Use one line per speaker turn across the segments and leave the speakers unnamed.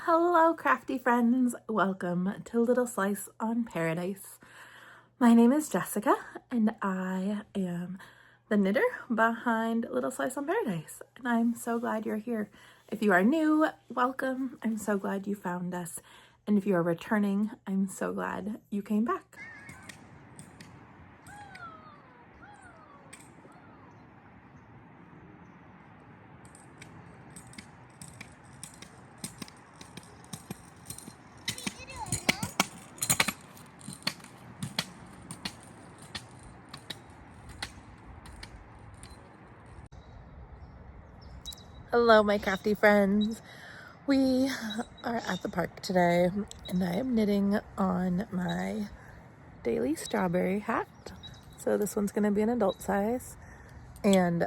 Hello, crafty friends. Welcome to Little Slice on Paradise. My name is Jessica, and I am the knitter behind Little Slice on Paradise, and I'm so glad you're here. If you are new, welcome. I'm so glad you found us, and if you are returning, I'm so glad you came back. Hello, my crafty friends. We are at the park today, and I am knitting on my daily strawberry hat. So this one's gonna be an adult size. And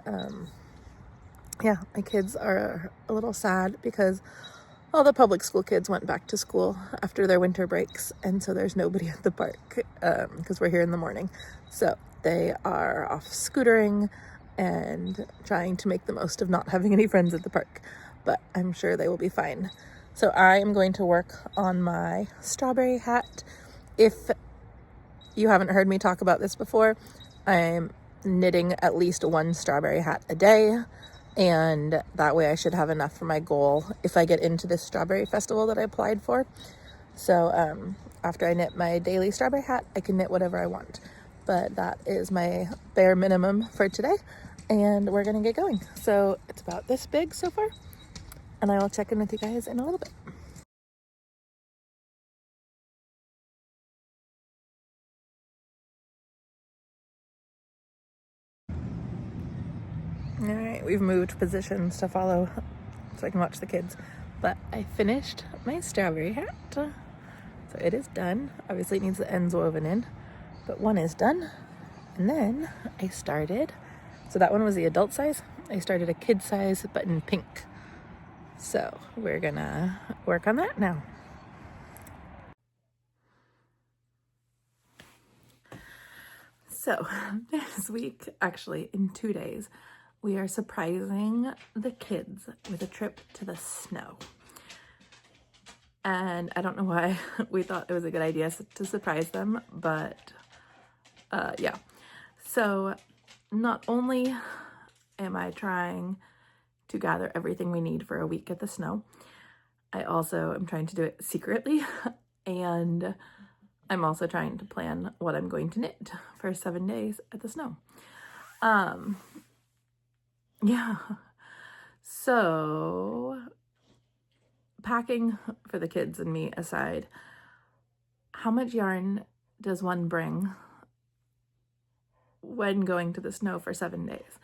yeah, my kids are a little sad because all the public school kids went back to school after their winter breaks, and so there's nobody at the park because we're here in the morning. So they are off scootering and trying to make the most of not having any friends at the park, but I'm sure they will be fine. So I am going to work on my strawberry hat. If you haven't heard me talk about this before, I'm knitting at least one strawberry hat a day, and that way I should have enough for my goal if I get into this strawberry festival that I applied for. So after I knit my daily strawberry hat, I can knit whatever I want, but that is my bare minimum for today, and we're gonna get going. So it's about this big so far, and I will check in with you guys in a little bit. All right, we've moved positions to follow so I can watch the kids, but I finished my strawberry hat. So it is done. Obviously it needs the ends woven in, but one is done. And then I started, so that one was the adult size. I started a kid size, but in pink. So we're gonna work on that now. So this week, actually in 2 days, we are surprising the kids with a trip to the snow. And I don't know why we thought it was a good idea to surprise them, but yeah. So not only am I trying to gather everything we need for a week at the snow, I also am trying to do it secretly, and I'm also trying to plan what I'm going to knit for 7 days at the snow. Yeah. So packing for the kids and me aside, how much yarn does one bring when going to the snow for 7 days?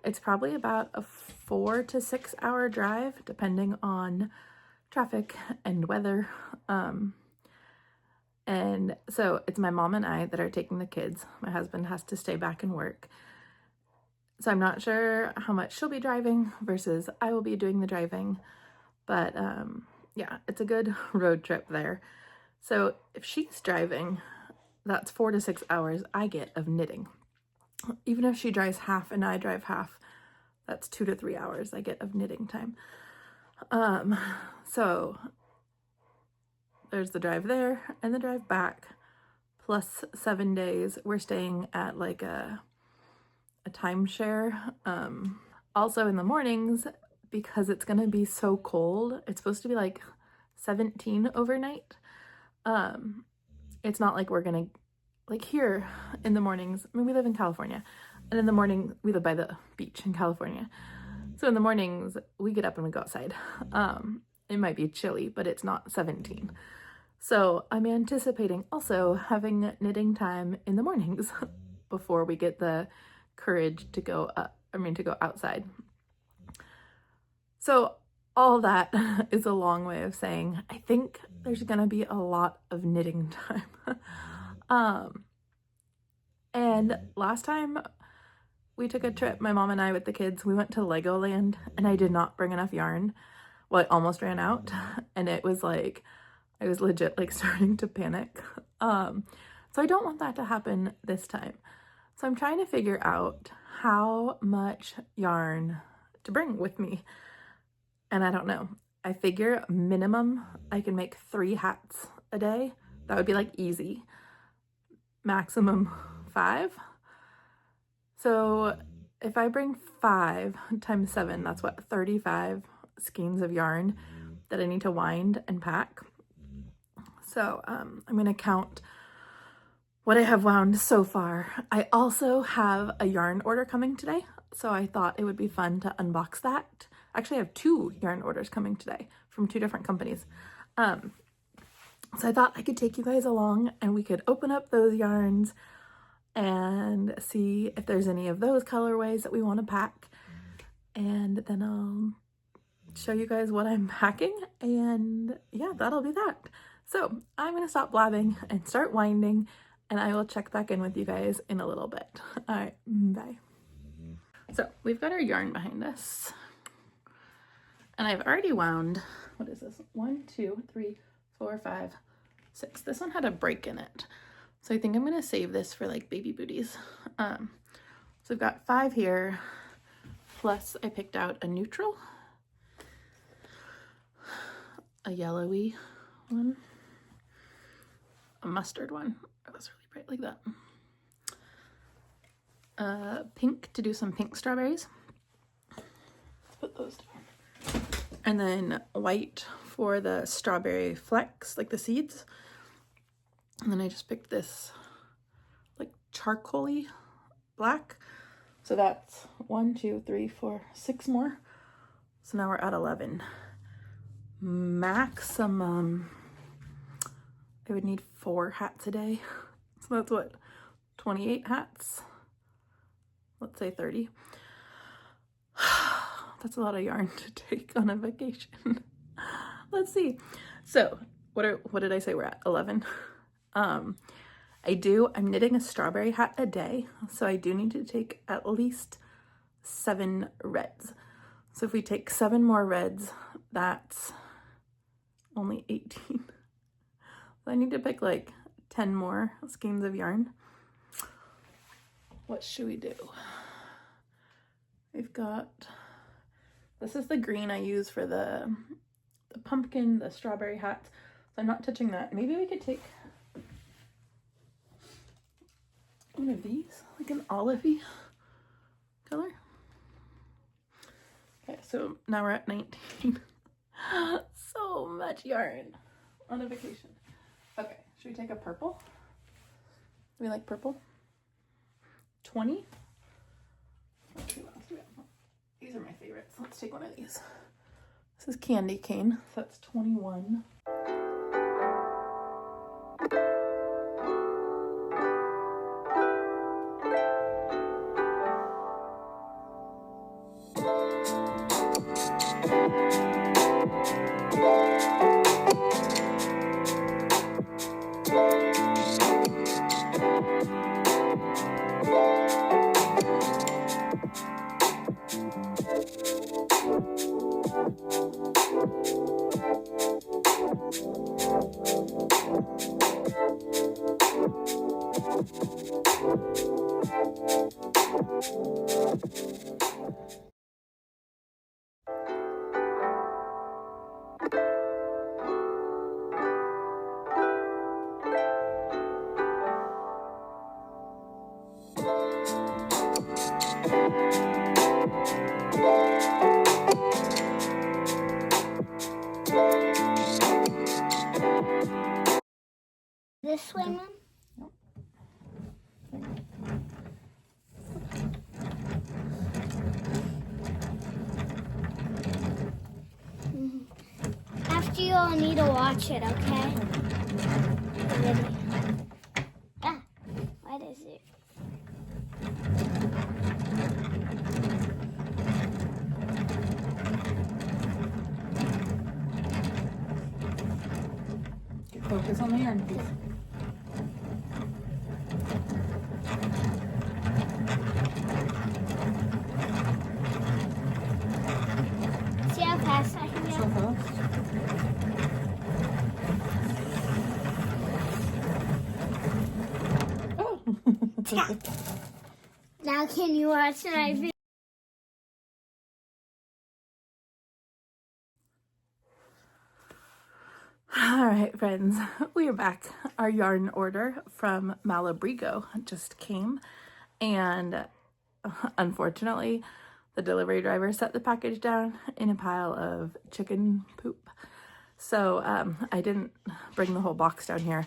It's probably about a 4 to 6 hour drive, depending on traffic and weather. And so it's my mom and I that are taking the kids. My husband has to stay back and work. So I'm not sure how much she'll be driving versus I will be doing the driving. But yeah, it's a good road trip there. So if she's driving, that's 4 to 6 hours I get of knitting. Even if she drives half and I drive half, that's 2 to 3 hours I get of knitting time. So there's the drive there and the drive back, plus 7 days. We're staying at like a timeshare. Also in the mornings, because it's gonna be so cold, it's supposed to be like 17 overnight. It's not like we're gonna, like here in the mornings, I mean, we live in California, and in the morning, we live by the beach in California. So in the mornings, we get up and we go outside. It might be chilly, but it's not 17. So I'm anticipating also having knitting time in the mornings before we get the courage to go outside. So all that is a long way of saying, I think there's gonna be a lot of knitting time. And last time we took a trip, my mom and I with the kids, we went to Legoland, and I did not bring enough yarn. Well, I almost ran out, and it was like, I was legit like starting to panic. So I don't want that to happen this time. So I'm trying to figure out how much yarn to bring with me. And I don't know. I figure minimum I can make 3 hats a day. That would be like easy. Maximum 5. So if I bring 5 times 7, that's what, 35 skeins of yarn that I need to wind and pack. So I'm gonna count what I have wound so far. I also have a yarn order coming today, so I thought it would be fun to unbox that. Actually, I have 2 yarn orders coming today from 2 different companies. So I thought I could take you guys along and we could open up those yarns and see if there's any of those colorways that we want to pack. And then I'll show you guys what I'm packing, and yeah, that'll be that. So I'm gonna stop blabbing and start winding, and I will check back in with you guys in a little bit. All right, bye. So we've got our yarn behind us, and I've already wound, what is this? 1, 2, 3, 4, 5, 6. This one had a break in it, so I think I'm gonna save this for like baby booties. So I've got 5 here, plus I picked out a neutral, a yellowy one, a mustard one. Oh, that's really bright like that. Pink to do some pink strawberries. Let's put those down. And then white for the strawberry flecks, like the seeds. And then I just picked this like charcoaly black. So that's 1, 2, 3, 4, 6 more. So now we're at 11. Maximum, I would need 4 hats a day. So that's what, 28 hats? Let's say 30. That's a lot of yarn to take on a vacation. Let's see. So what did I say we're at? 11. I'm knitting a strawberry hat a day. So I do need to take at least 7 reds. So if we take 7 more reds, that's only 18. So I need to pick like 10 more skeins of yarn. What should we do? We've got, this is the green I use for the pumpkin, the strawberry hat. So I'm not touching that. Maybe we could take one of these, like an olivey color. Okay, so now we're at 19. So much yarn on a vacation. Okay, should we take a purple? Do we like purple? 20? Let's see what else we got. These are my favorites. Let's take one of these. This is candy cane, so that's 21.
This way, Mom? After you all need to watch it, okay? The video. Ah, what is it?
Focus on the yarn, please.
See how fast I can
So
go?
fast. Oh!
Now can you watch my video?
right, friends, we are back. Our yarn order from Malabrigo just came, and unfortunately, the delivery driver set the package down in a pile of chicken poop. So I didn't bring the whole box down here,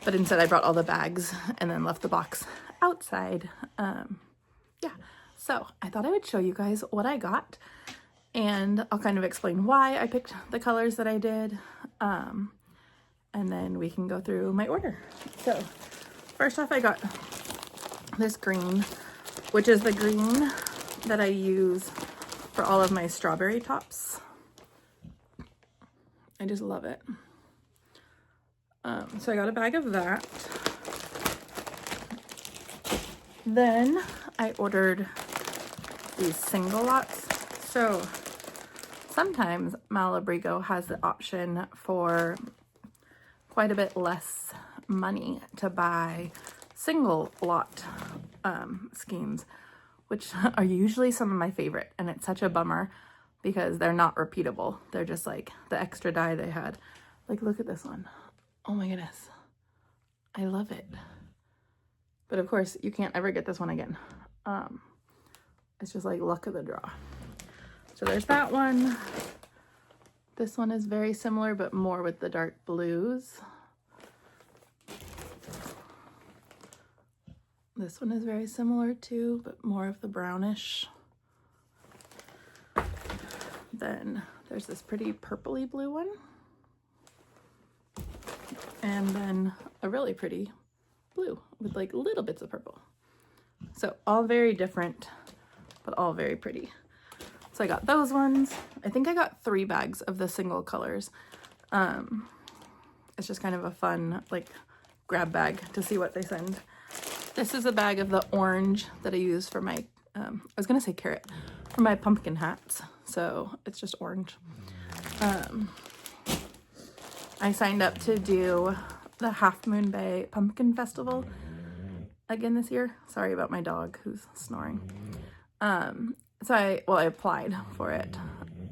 but instead I brought all the bags and then left the box outside. Yeah, so I thought I would show you guys what I got, and I'll kind of explain why I picked the colors that I did. And then we can go through my order. So first off, I got this green, which is the green that I use for all of my strawberry tops. I just love it. So I got a bag of that. Then I ordered these single lots. So sometimes Malabrigo has the option for quite a bit less money to buy single lot schemes, which are usually some of my favorite, and it's such a bummer because they're not repeatable. They're just like the extra dye they had. Like, look at this one. Oh my goodness, I love it. But of course you can't ever get this one again. It's just like luck of the draw. So there's that one. This one is very similar, but more with the dark blues. This one is very similar too, but more of the brownish. Then there's this pretty purpley blue one. And then a really pretty blue with like little bits of purple. So all very different, but all very pretty. So I got those ones. I think I got 3 bags of the single colors. It's just kind of a fun like grab bag to see what they send. This is a bag of the orange that I use for my, I was gonna say carrot, for my pumpkin hats. So it's just orange. I signed up to do the Half Moon Bay Pumpkin Festival again this year. Sorry about my dog who's snoring. So I applied for it,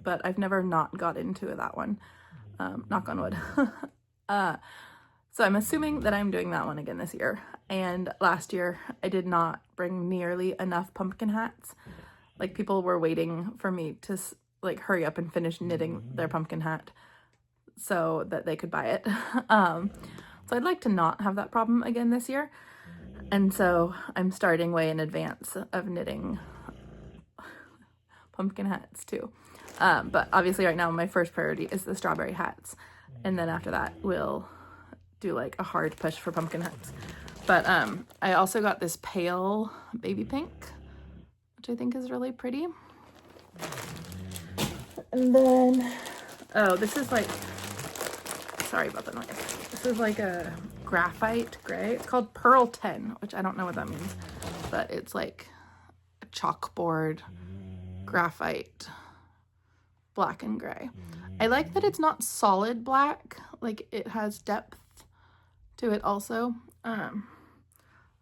but I've never not got into that one. Knock on wood. So I'm assuming that I'm doing that one again this year. And last year I did not bring nearly enough pumpkin hats. Like, people were waiting for me to like hurry up and finish knitting their pumpkin hat so that they could buy it. So I'd like to not have that problem again this year. And so I'm starting way in advance of knitting pumpkin hats too. But obviously right now my first priority is the strawberry hats. And then after that we'll do like a hard push for pumpkin hats. But I also got this pale baby pink, which I think is really pretty. And then, oh, this is like, sorry about the noise. This is like a graphite gray. It's called Pearl 10, which I don't know what that means, but it's like a chalkboard graphite black and gray. I like that it's not solid black, like it has depth to it also.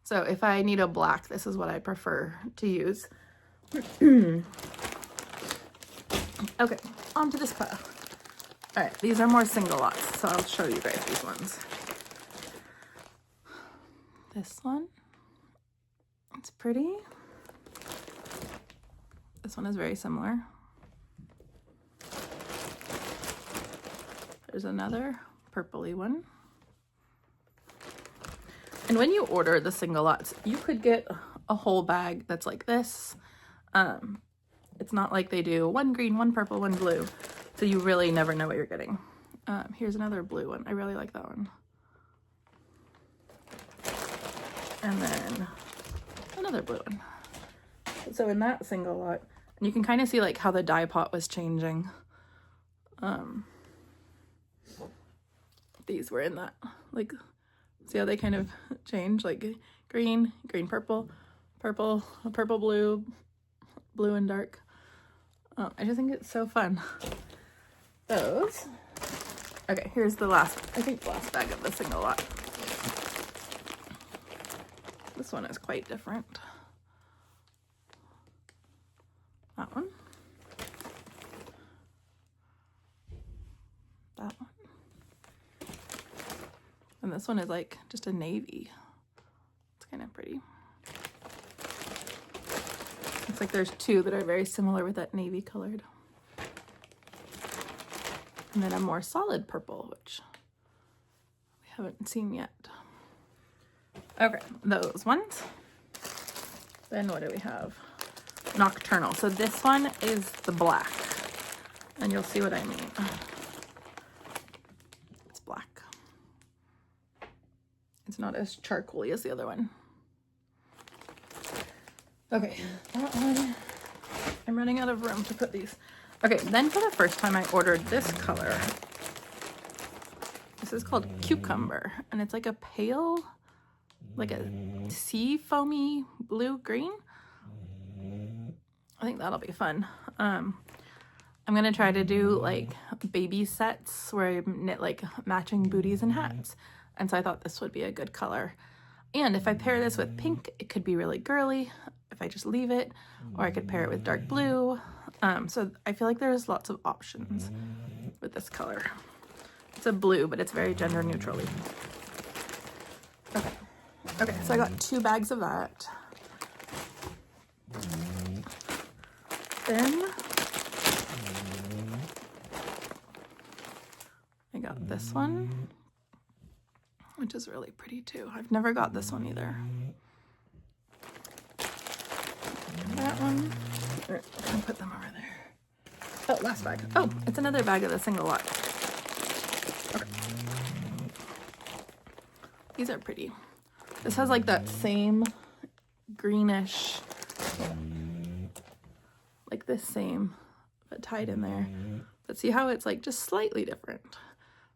So if I need a black, this is what I prefer to use. Okay, on to this pile. All right, these are more single lots, so I'll show you guys these ones. This one, it's pretty. This one is very similar. There's another purpley one. And when you order the single lots, you could get a whole bag that's like this. It's not like they do one green, one purple, one blue. So you really never know what you're getting. Here's another blue one. I really like that one. And then another blue one. So in that single lot, and you can kind of see like how the dye pot was changing. These were in that, like, see how they kind of change, like green, green, purple, purple, purple, blue, blue and dark. I just think it's so fun. Those. Okay, here's the last, I think the last bag of the single lot. This one is quite different. That one. That one. And this one is like just a navy. It's kind of pretty. It's like there's two that are very similar with that navy colored. And then a more solid purple, which we haven't seen yet. Okay, those ones. Then what do we have? Nocturnal. So this one is the black. And you'll see what I mean. It's black. It's not as charcoaly as the other one. Okay, that one. I'm running out of room to put these. Okay, then for the first time I ordered this color. This is called Cucumber, and it's like a pale, like a sea foamy blue-green. I think that'll be fun. I'm gonna try to do like baby sets where I knit like matching booties and hats. And so I thought this would be a good color. And if I pair this with pink, it could be really girly if I just leave it, or I could pair it with dark blue. So I feel like there's lots of options with this color. It's a blue, but it's very gender neutral. Okay. Okay, so I got 2 bags of that. Then I got this one, which is really pretty too. I've never got this one either. That one. I'll put them over there. Oh, last bag. Oh, it's another bag of the single lot. Okay. These are pretty. This has like that same greenish, like this same, but tied in there. But see how it's like just slightly different,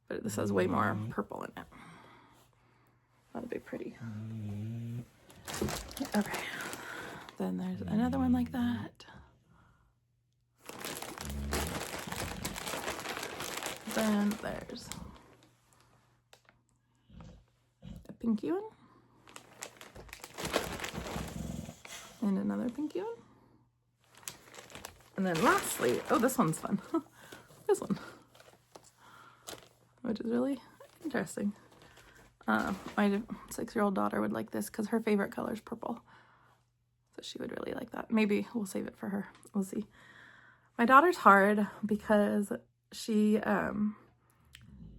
but this has way more purple in it. That'll be pretty. Okay. Then there's another one like that. Then there's a pinky one. And another pinky one. And then lastly, oh, this one's fun. This one. Which is really interesting. My 6-year-old daughter would like this because her favorite color is purple. So she would really like that. Maybe we'll save it for her. We'll see. My daughter's hard because she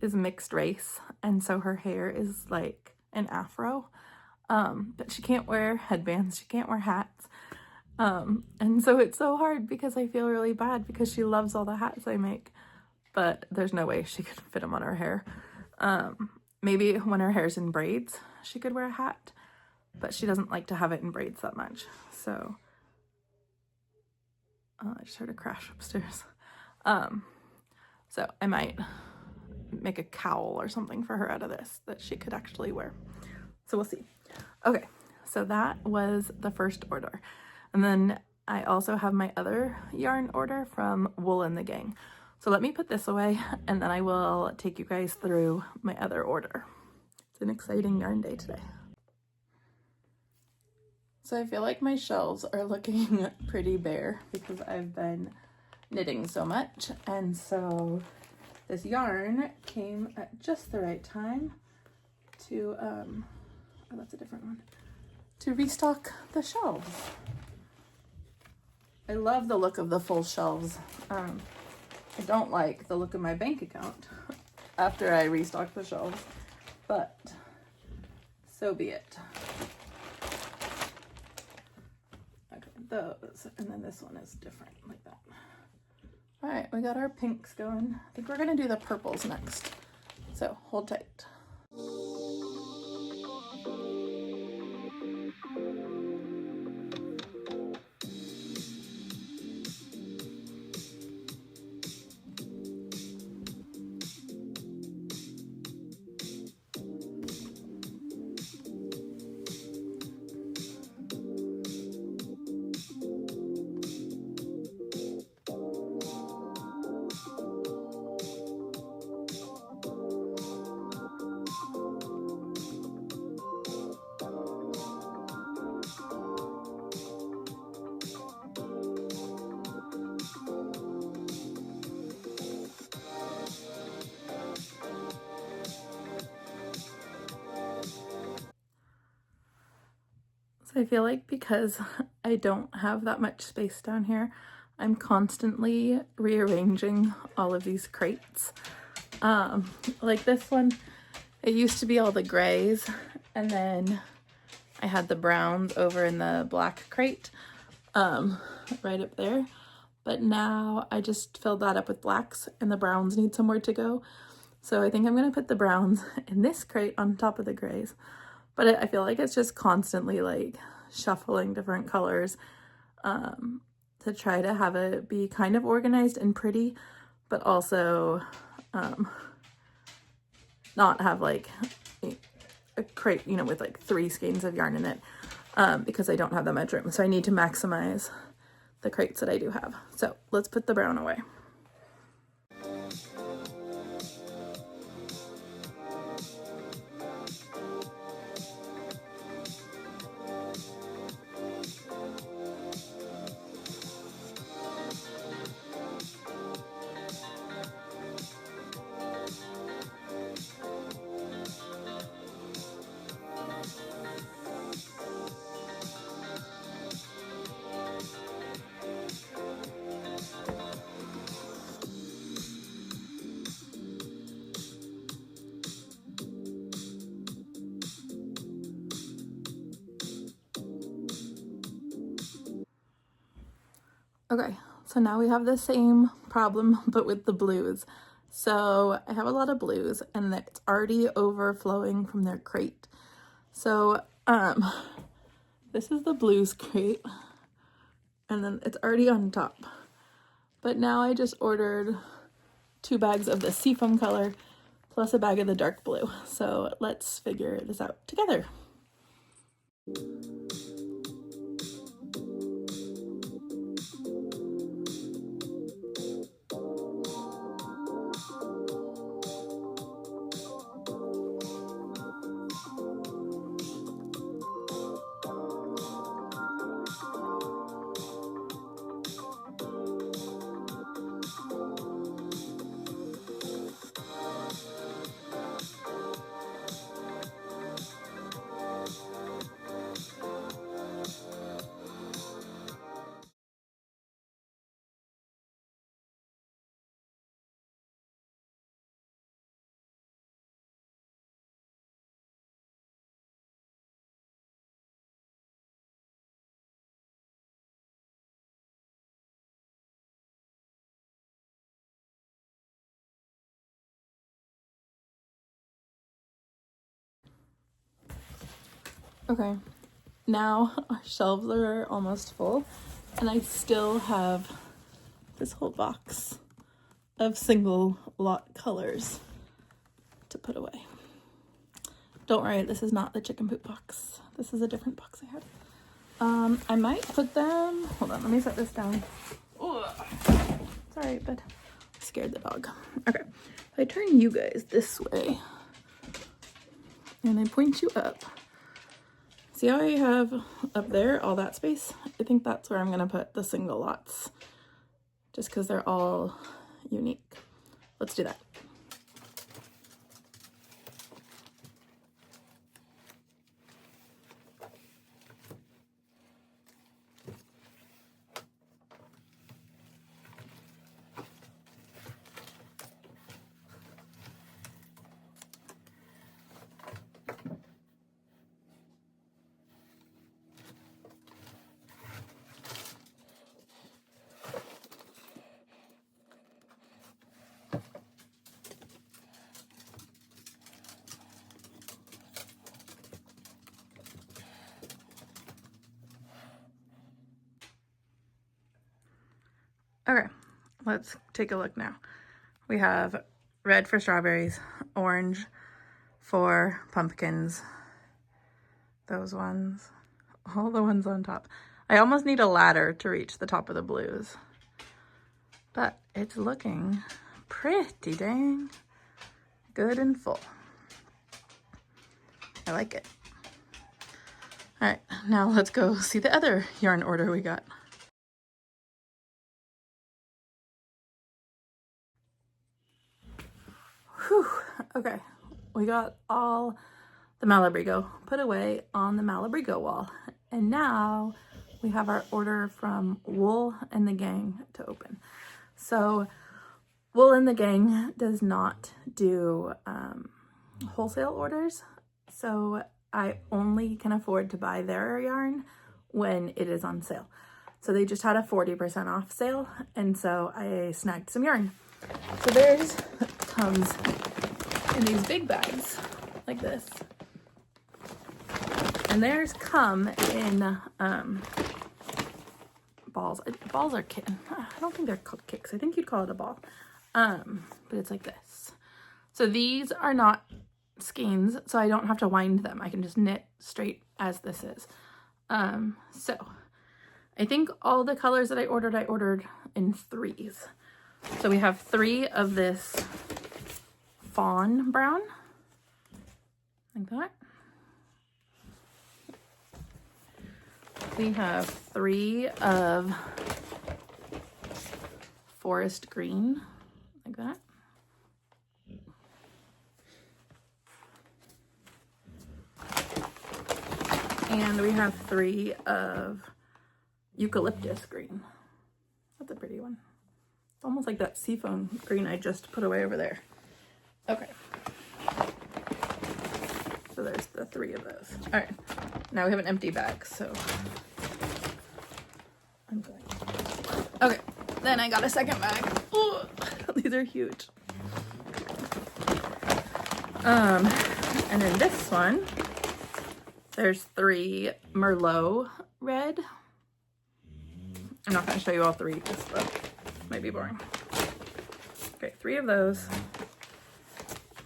is mixed race, and so her hair is like an afro. But she can't wear headbands. She can't wear hats. And so it's so hard because I feel really bad because she loves all the hats I make, but there's no way she could fit them on her hair. Maybe when her hair's in braids, she could wear a hat, but she doesn't like to have it in braids that much. So, I just heard a crash upstairs. So I might make a cowl or something for her out of this that she could actually wear. So we'll see. Okay, so that was the first order. And then I also have my other yarn order from Wool and the Gang. So let me put this away and then I will take you guys through my other order. It's an exciting yarn day today. So I feel like my shelves are looking pretty bare because I've been knitting so much. And so this yarn came at just the right time to, oh, that's a different one, to restock the shelves. I love the look of the full shelves. I don't like the look of my bank account after I restock the shelves, but so be it. Okay, those, and then this one is different like that. All right, we got our pinks going. I think we're gonna do the purples next, so hold tight. So I feel like because I don't have that much space down here, I'm constantly rearranging all of these crates. Like this one, it used to be all the grays, and then I had the browns over in the black crate, right up there. But now I just filled that up with blacks, and the browns need somewhere to go. So I think I'm gonna put the browns in this crate on top of the grays. But I feel like it's just constantly like shuffling different colors to try to have it be kind of organized and pretty, but also not have like a crate, you know, with like 3 skeins of yarn in it, because I don't have that much room. So I need to maximize the crates that I do have. So let's put the brown away. Okay, so now we have the same problem, but with the blues. So I have a lot of blues, and it's already overflowing from their crate. So this is the blues crate, and then it's already on top. But now I just ordered 2 bags of the seafoam color plus a bag of the dark blue. So let's figure this out together. Okay, now our shelves are almost full, and I still have this whole box of single lot colors to put away. Don't worry, this is not the chicken poop box. This is a different box I have. I might put them, hold on, let me set this down. Sorry, but I scared the dog. Okay, if I turn you guys this way and I point you up, see how I have up there all that space? I think that's where I'm gonna put the single lots, just because they're all unique. Let's do that. Okay, let's take a look now. We have red for strawberries, orange for pumpkins, those ones, all the ones on top. I almost need a ladder to reach the top of the blues, but it's looking pretty dang good and full. I like it. All right, now let's go see the other yarn order we got. Whew, okay, we got all the Malabrigo put away on the Malabrigo wall, And now we have our order from Wool and the Gang to open. So Wool and the Gang does not do wholesale orders. So I only can afford to buy their yarn when it is on sale. So they just had a 40% off sale. And so I snagged some yarn. So theirs comes in these big bags like this. And theirs come in balls. Balls are I don't think they're called kicks. I think you'd call it a ball. But it's like this. So these are not skeins, so I don't have to wind them. I can just knit straight as this is. So I think all the colors that I ordered in 3s. So we have 3 of this fawn brown, like that. We have 3 of forest green, like that. And we have 3 of eucalyptus green. That's a pretty one. It's almost like that seafoam green I just put away over there. Okay. So there's the 3 of those. All right. Now we have an empty bag, so I'm going. Okay. Then I got a second bag. Oh, these are huge. And in this one, there's 3 Merlot red. I'm not going to show you all 3 because that might be boring. Okay, 3 of those.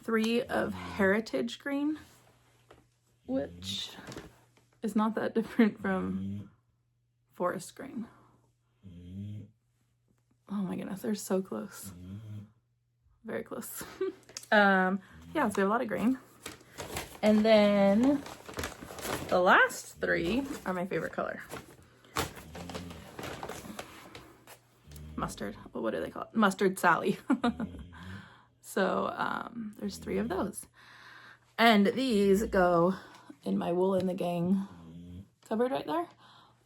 3 of heritage green, which is not that different from forest green. Oh my goodness, they're so close. Very close. Yeah, so we have a lot of green. And then the last 3 are my favorite color. Mustard. Well, what do they call it? Mustard Sally. So there's 3 of those. And these go in my Wool and the Gang cupboard right there.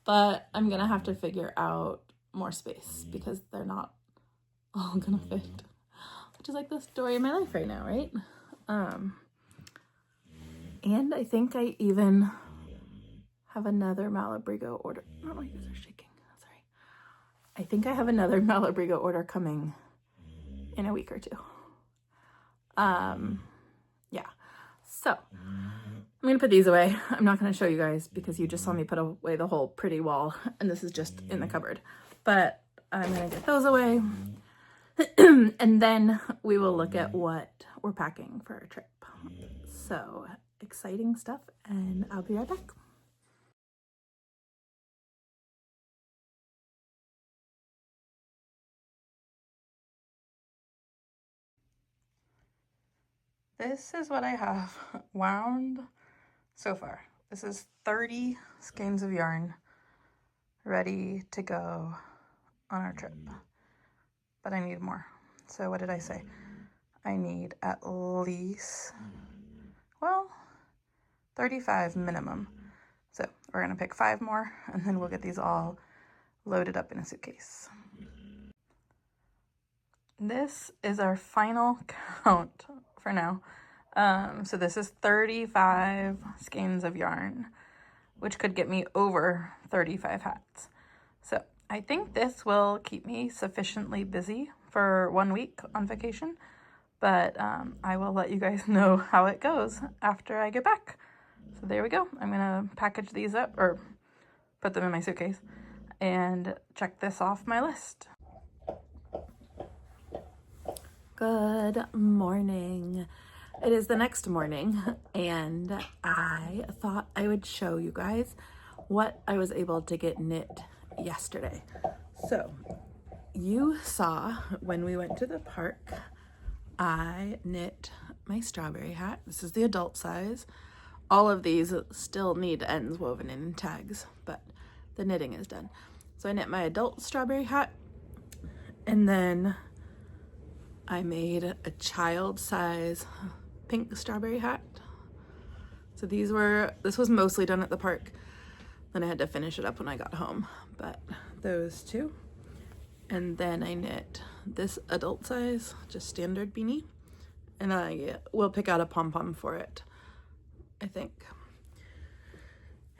But I'm going to have to figure out more space because they're not all going to fit. Which is like the story of my life right now, right? And I think I even have another Malabrigo order. Oh, my ears are shaking. Sorry. I think I have another Malabrigo order coming in a week or 2. Yeah. So I'm going to put these away. I'm not going to show you guys because you just saw me put away the whole pretty wall and this is just in the cupboard. But I'm going to get those away. And then we will look at what we're packing for our trip. So exciting stuff, and I'll be right back. This is what I have wound so far. This is 30 skeins of yarn ready to go on our trip. But I need more. So what did I say? I need at least, well, 35 minimum. So we're gonna pick 5 more and then we'll get these all loaded up in a suitcase. This is our final count for now. So this is 35 skeins of yarn, which could get me over 35 hats. So I think this will keep me sufficiently busy for 1 week on vacation, but I will let you guys know how it goes after I get back. So there we go. I'm gonna package these up or put them in my suitcase and check this off my list. Good morning. It is the next morning and I thought I would show you guys what I was able to get knit yesterday. So you saw when we went to the park, I knit my strawberry hat. This is the adult size. All of these still need ends woven in tags, but the knitting is done. So I knit my adult strawberry hat, and then I made a child size pink strawberry hat. So this was mostly done at the park, Then I had to finish it up when I got home, but those two. And then I knit this adult size, just standard beanie, and I will pick out a pom-pom for it, I think.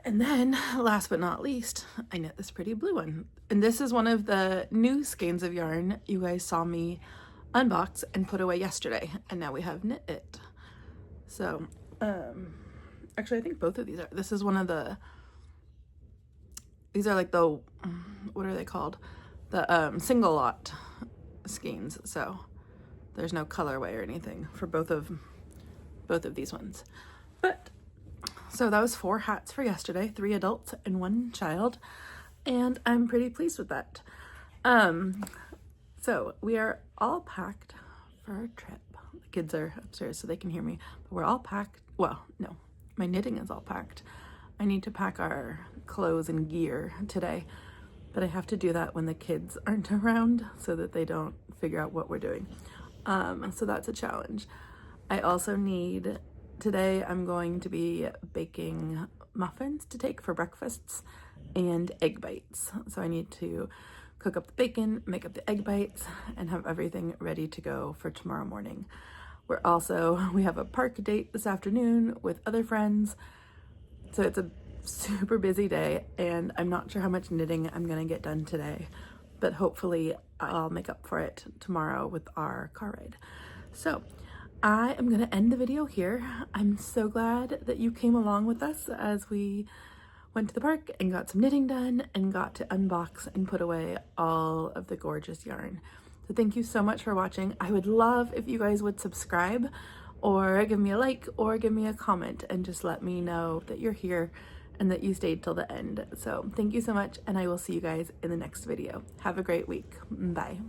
And then last but not least, I knit this pretty blue one. And this is one of the new skeins of yarn you guys saw me unbox and put away yesterday, and now we have knit it. So actually I think both of these are, this is one of the, these are like the, what are they called, the single lot skeins, so there's no colorway or anything for both of these ones. But so that was 4 hats for yesterday, 3 adults and 1 child, and I'm pretty pleased with that. So we are all packed for our trip. The kids are upstairs so they can hear me, but we're all packed. Well, no, my knitting is all packed. I need to pack our clothes and gear today, but I have to do that when the kids aren't around so that they don't figure out what we're doing. So that's a challenge. I also need, today I'm going to be baking muffins to take for breakfasts and egg bites. So I need to cook up the bacon, make up the egg bites, and have everything ready to go for tomorrow morning. We have a park date this afternoon with other friends. So it's a super busy day, and I'm not sure how much knitting I'm gonna get done today, but hopefully I'll make up for it tomorrow with our car ride. So I am gonna end the video here. I'm so glad that you came along with us as we went to the park and got some knitting done and got to unbox and put away all of the gorgeous yarn. So thank you so much for watching. I would love if you guys would subscribe or give me a like or give me a comment and just let me know that you're here and that you stayed till the end. So thank you so much, and I will see you guys in the next video. Have a great week. Bye.